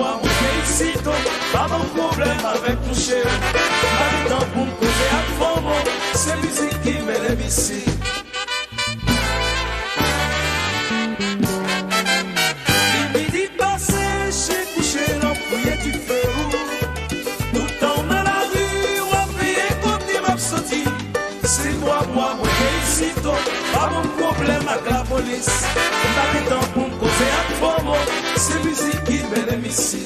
moi, mon ici, pas mon problème avec mon chéri. Pas de temps pour me causer à fond, c'est musique qui m'élève ici. Midi passé, j'ai couché l'empouillé du feu. Tout le temps dans la rue, on va payer comme des m'a sorti. C'est moi, moi ici, pas mon problème avec la police. Pas de temps pour me causer à fond, c'est musique qui m'élève ici.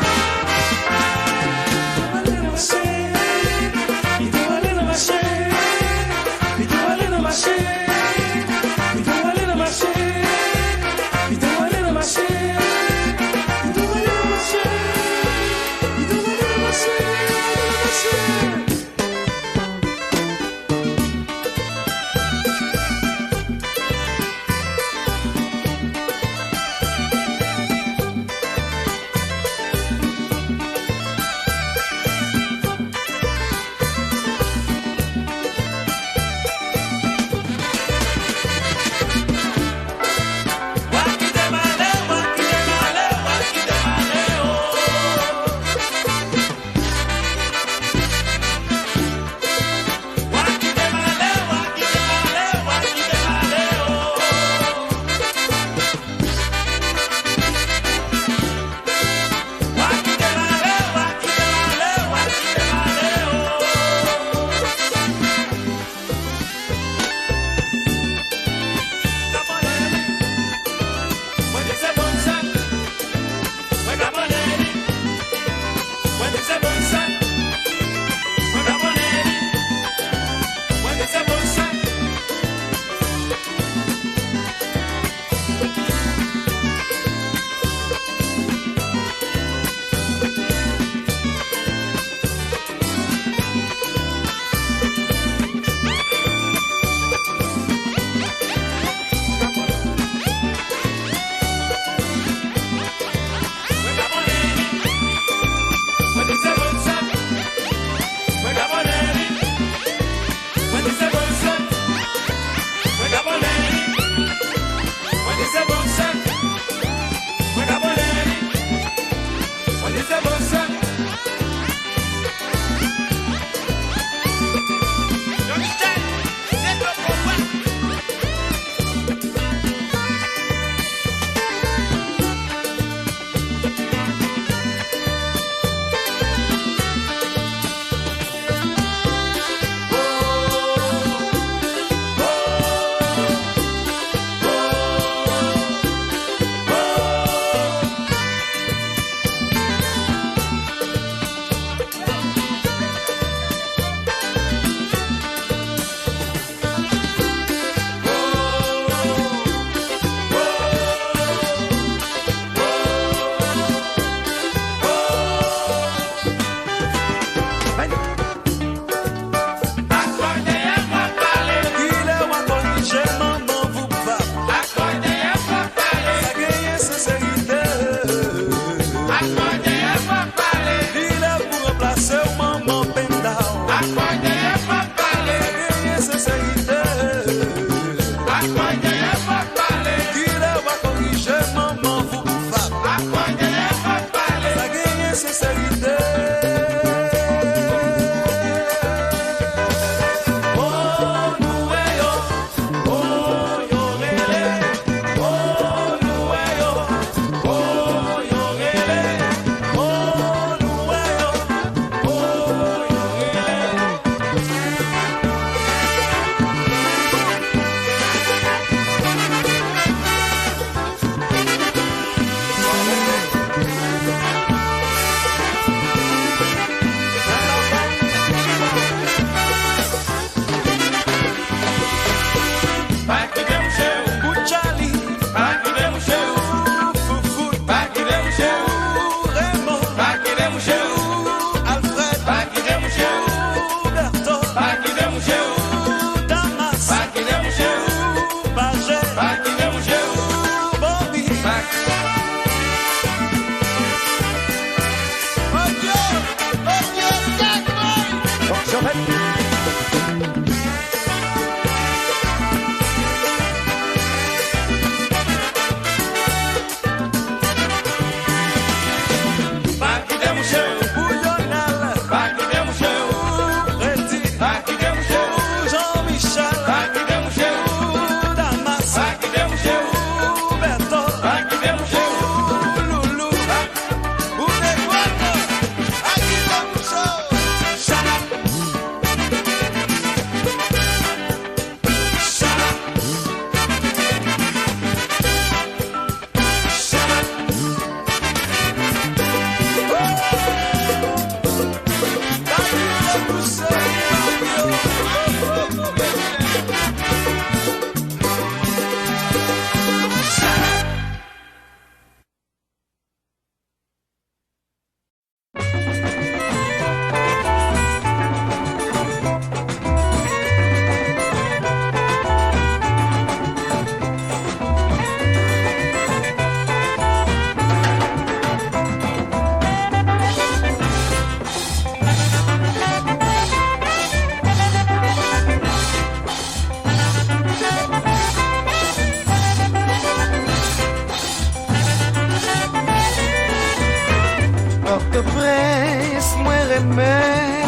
Port-au-Prince, moi remets,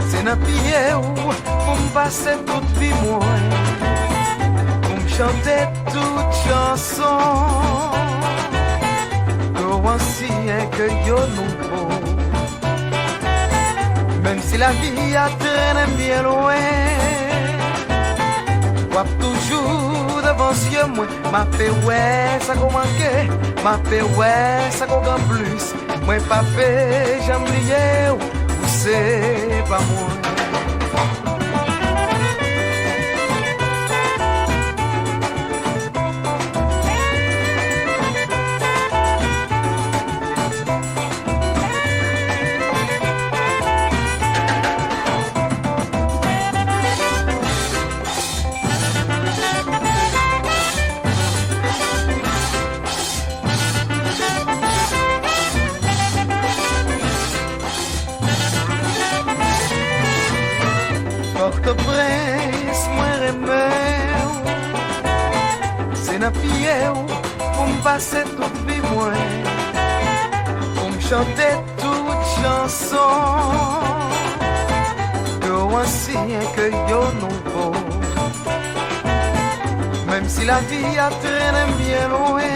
c'est dans pied pour me passer toute vie moi, pour me chanter toute chanson, pour ancien que yo nouveau, même si la vie a traîné bien loin, vois toujours devant yeux moi, m'a fait ouais ça qu'on manquait, m'a fait ouais ça qu'on gagne plus, moi pas fait j'aime lier ou c'est pas moi. Port-au-Prince, moi remets, c'est dans pied pour me passer toute vie moi, pour me chanter toute chanson, yo ancien que yo nouveau, même si la vie a traîné bien loin,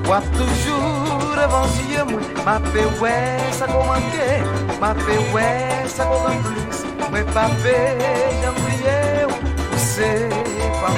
vois toujours devant yeux moi, m'a fait ouais ça qu'on manquait, m'a fait ouais ça qu'on gagne plus. Mais pas fait, j'ai oublié, c'est pas moi.